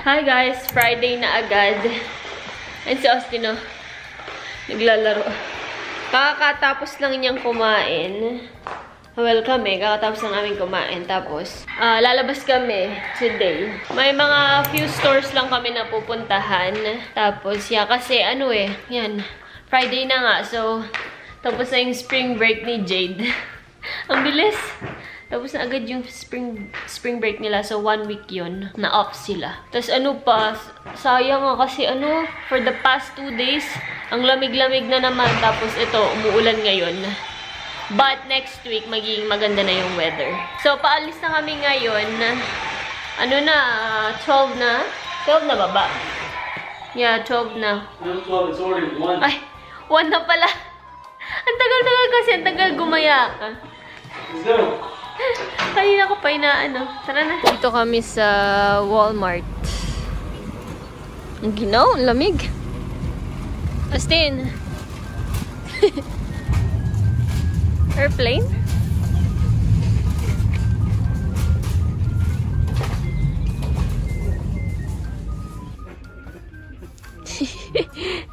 Hi guys! Friday na agad. And si Austin, oh, naglalaro. Kakatapos lang niyang kumain. Well, kakatapos lang namin kumain. Tapos, lalabas kami today. May mga few stores lang kami na pupuntahan. Tapos, kasi yan, Friday na nga. So, tapos na yung spring break ni Jade. Ang bilis! Tapos na agad yung spring break nila. So, 1 week yun. Na-off sila. Tapos sayang nga kasi for the past 2 days, ang lamig-lamig na naman. Tapos ito, umuulan ngayon. But next week, magiging maganda na yung weather. So, paalis na kami ngayon. 12 na? 12 na baba? Yeah, 12 na. 12, it's already 1. Ay, 1 na pala. Ang tagal-tagal kasi, ang tagal gumaya ka. Let's go. Kanina ko pa Tara na. Dito kami sa Walmart. Ang ginaw, ang lamig. Austin. Airplane?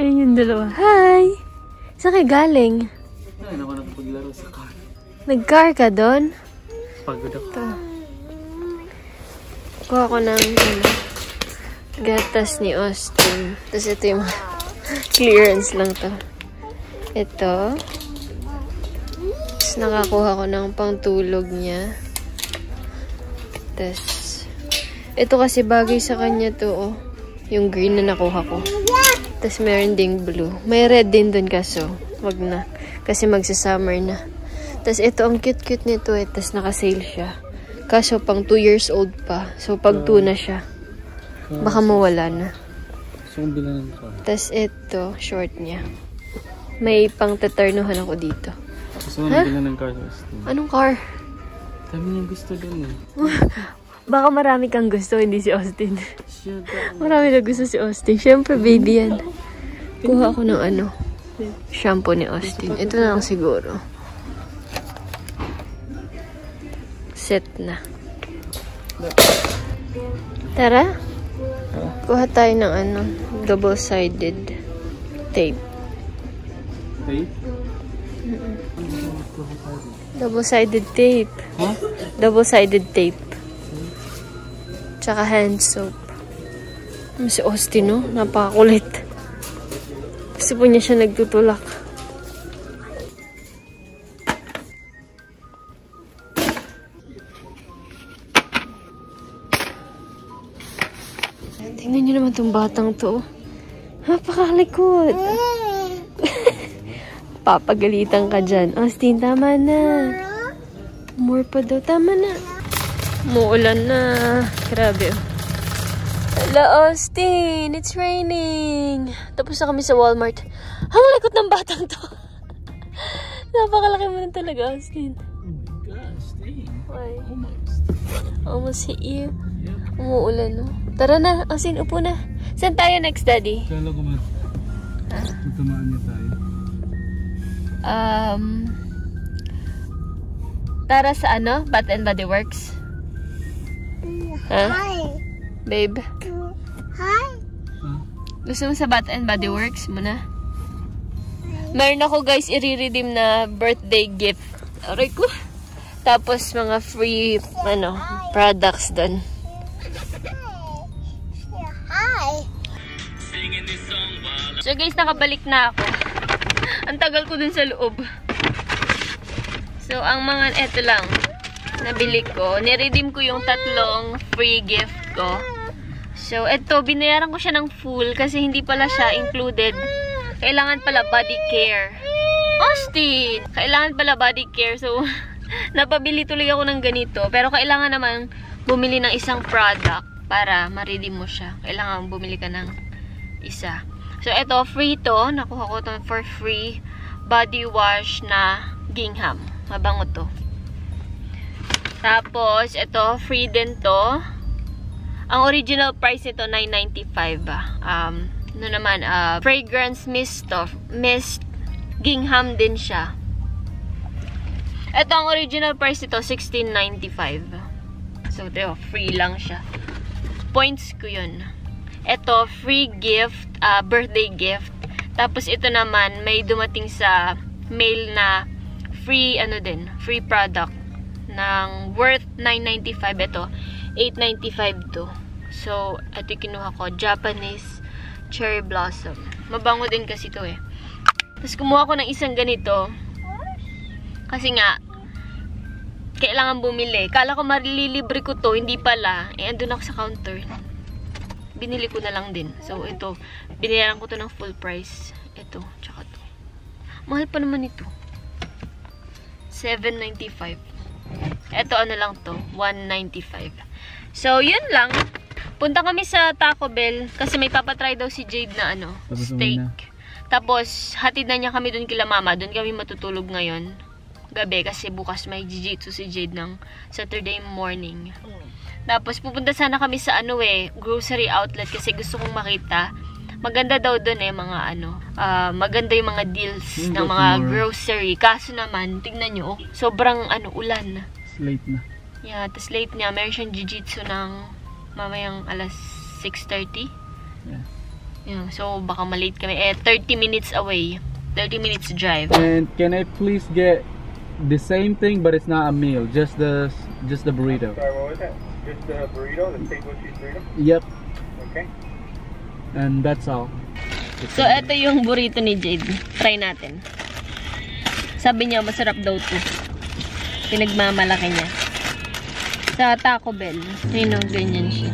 Ayun yung dalawa. Hi! Saan kayo galing? Ay, ako nakapaglaro sa car. Nag-car ka doon? Pagod ako. Ito. Kuha ko ng gatas ni Austin. Tapos ito yung clearance lang to. Ito. Tapos nakakuha ko ng pangtulog niya. Tapos ito kasi bagay sa kanya to, oh. Yung green na nakuha ko. Tapos meron ding blue. May red din dun kaso. Wag na. Kasi magsa-summer na. Tapos ito, ang cute-cute nito eh. Tapos naka-sale siya. Kaso pang 2 years old pa. So pag 2 na siya, baka mawala na. So, kung bilan ng car. Tapos ito, short niya. May pang tatarnuhan ako dito. So, bilan ng car sa Austin. Anong car? Dami niyang gusto dun eh. Baka marami kang gusto, hindi si Austin. Shit. Marami na gusto si Austin. Siyempre, baby yan. Kuha ako ng shampoo ni Austin. Ito na lang siguro. Set na. Tara. Kuha tayo ng double-sided tape. Tape? Double-sided tape. Huh? Double-sided tape. Tsaka hand soap. Si Austin, no? Napakakulit. Kasi po niya siya nagtutulak. Tingnan niyo naman itong batang to. Napakalikot. Papagalitan ka dyan. Austin, tama na. More pa daw. Tama na. Muulan na. Grabe. Hello, Austin. It's raining. Tapos na kami sa Walmart. Ang likot ng batang to. Napakalaki mo na talaga, Austin. Oh my gosh, dang. Why? Almost. Almost hit you. Yeah. Umuulan, no? Tara na, Austin, upo na. Saan tayo next, Daddy? Kala ko ba? Magtamaan niya tayo. Tara sa Bath and Body Works? Huh? Hi. Babe? Hi. Gusto mo sa Bath and Body Works muna? Meron ako, guys, i-redeem na birthday gift. Aray ko. Tapos, mga free, products doon. Hi. So, guys, nakabalik na ako. Ang tagal ko dun sa loob. So, ang mga, eto lang, nabili ko. Niredeem ko yung 3 free gift ko. So, eto, binayaran ko siya ng full kasi hindi pala siya included. Kailangan pala body care. Austin! Kailangan pala body care. So, napabili tuloy ako ng ganito. Pero kailangan naman bumili ng isang product para ma-redeem mo siya. Kailangan bumili ka ng isa. So, eto, free to. Nakuha ko to for free. Body wash na gingham. Mabango to. Tapos, eto, free din to. Ang original price nito, $9.95 ba? Fragrance mist to. Mist gingham din siya. Ito, ang original price nito, $16.95. So, free lang siya. Points ko yun. Ito, free gift, birthday gift. Tapos ito naman, may dumating sa mail na free, free product ng worth $9.95. Ito, $8.95 to. So, ito kinuha ko, Japanese cherry blossom. Mabango din kasi to eh. Tapos kumuha ko ng isang ganito. Kasi nga, kailangan bumili. Kala ko malilibre ko to, hindi pala. Eh, andun ako sa counter. Binili ko na lang din. So, ito, binayaran ko to ng full price. Ito, tsaka to. Mahal pa naman ito. $7.95. Ito, ano lang to, $1.95. So, yun lang. Punta kami sa Taco Bell kasi may papatry daw si Jade na steak. Tapos, hatid na niya kami dun kila mama. Dun kami matutulog ngayon. Gabi kasi bukas may jiu-jitsu si Jade ng Saturday morning. Tapos, pupunta sana kami sa grocery outlet kasi gusto kong makita. Maganda daw dun mga maganda yung mga deals ng mga grocery. Kaso naman, tingnan nyo, sobrang ulan. Late na. Yeah, tas late niya. Meron siyang jiu-jitsu ng mamayang alas 6:30. Yeah, so baka malate kami. 30 minutes away. 30 minutes drive. And can I please get the same thing but it's not a meal, just the burrito? Sorry, what was that? Just the burrito, the steak with cheese burrito? Yep. Okay. And that's all. So ito yung burrito ni Jade. Try natin. Sabi niya masarap daw to. Pinagmamalaki niya. Sa Taco Bell. Ganyan siya.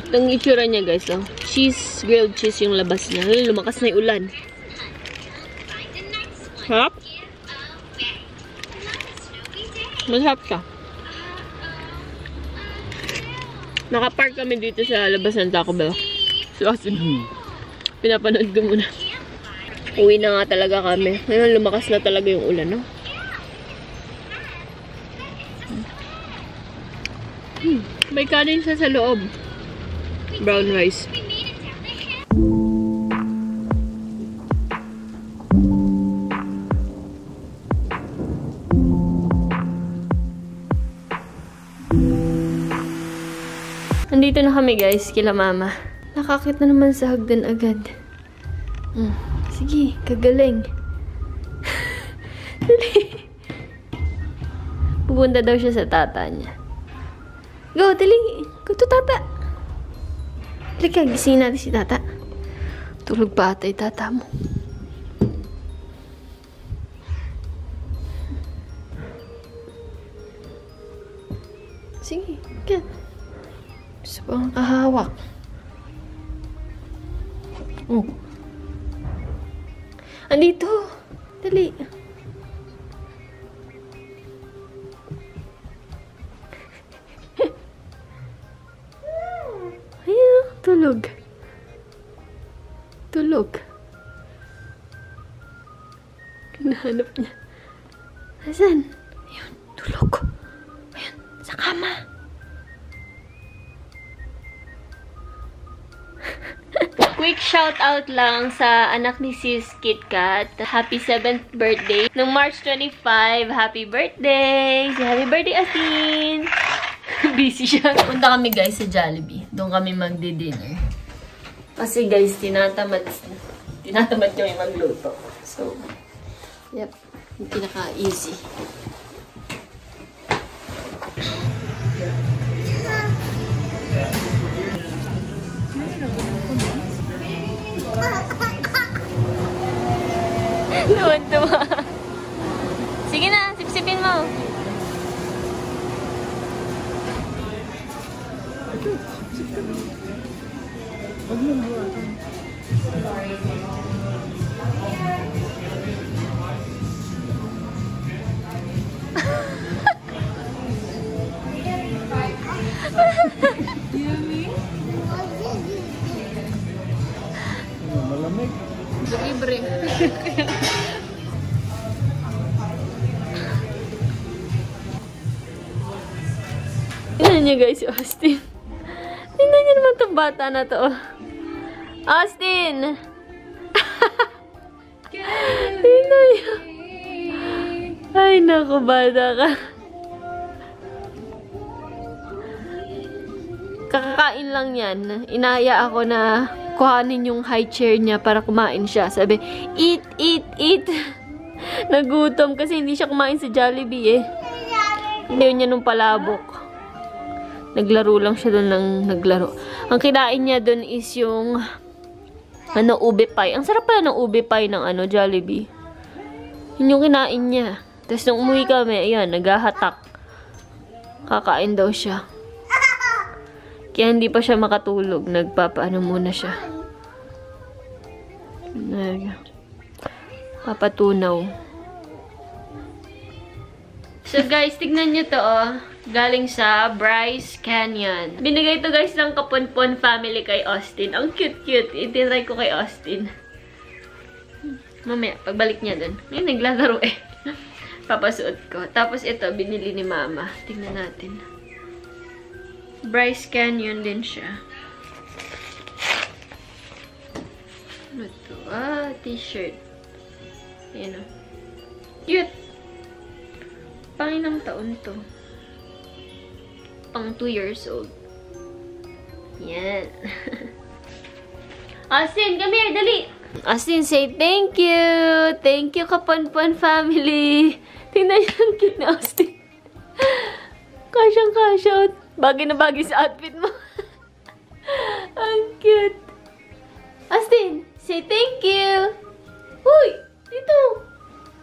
Itong itsura niya guys, cheese, grilled cheese yung labas niya. Lumakas na yung ulan. Sarap? Masarap siya. Nakapark kami dito sa labas ng Taco Bell. So, pinapanood ko muna. Uwi na nga talaga kami. Ngayon, lumakas na talaga yung ulan, no? May kanin siya sa loob. Brown rice. Andito na kami guys, kila mama. Nakakit na naman sa hagdan agad. Sige, kagaling. Pupunta daw siya sa tata niya. Go, dali. Go to tata. Halika, gisingin natin si tata. Tulog pa ata yung tata mo. Sige, get. Gusto pang kahawak. Oh. Andito. Dali. Ayan, tulog. Tulog. Hinahanap niya. Asan? Ayun, tulog. Ayun, sa kama. Quick shout out lang sa anak ni Sis KitKat. Happy 7th birthday. Nung March 25, happy birthday! Si happy birthday, Asin! Busy siya. Punta kami guys sa Jollibee. Doon kami magdi-dinner. Kasi guys, tinatamad kami magluto. So, yep. Yung pinaka-easy. Tuwan-tuwa. Sige na, sipsipin mo. Malamig. Libre. Tingnan niyo guys, si Austin. Tingnan niyo naman itong bata na to. Austin! Tingnan niyo. Ay, naku, bata ka. Kakakain lang yan. Inaya ako na kuhanin yung high chair niya para kumain siya. Sabi, eat, eat, eat. Nagutom kasi hindi siya kumain sa Jollibee eh. Hindi niya nung palabok. Naglaro lang siya doon ng naglaro. Ang kinain niya doon is yung ube pie. Ang sarap pala ng ube pie ng Jollibee. Yun yung kinain niya. Tapos nung umuwi kami, ayan, naghahatak. Kakain daw siya. Kaya hindi pa siya makatulog. Nagpapaano muna siya. Papatunaw. So guys, tignan nyo to oh. Galing sa Bryce Canyon. Binigay to guys ng Kaponpon family kay Austin. Ang cute-cute. Itinry ko kay Austin. Mamaya, pagbalik niya dun. Ngayon, naglalaro eh. Papasuot ko. Tapos ito, binili ni Mama. Tignan natin. Bryce Canyon din siya. Ano to? T-shirt. Ayan o. Cute! Panginang taon to. Pang 2 years old. Yan. Austin, come here, dali! Austin, say thank you! Thank you, Kaponpon family! Tingnan niyo ang cute na Austin. Kasyang-kasya. Bagay na bagay sa outfit mo. Ang cute. Austin, say thank you! Uy! Dito!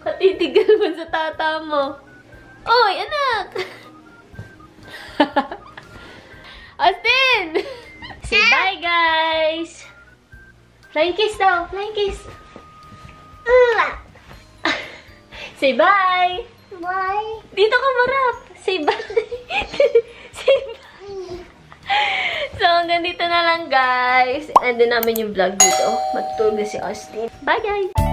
Katitigal mo sa tata mo. Oy, anak! Austin! Say bye, guys! Flying kiss daw. Flying kiss. Say bye! Bye. Dito ka marap. Say bye. Say bye. So, hanggang dito na lang, guys. And then namin yung vlog dito. Matutulog na si Austin. Bye, guys!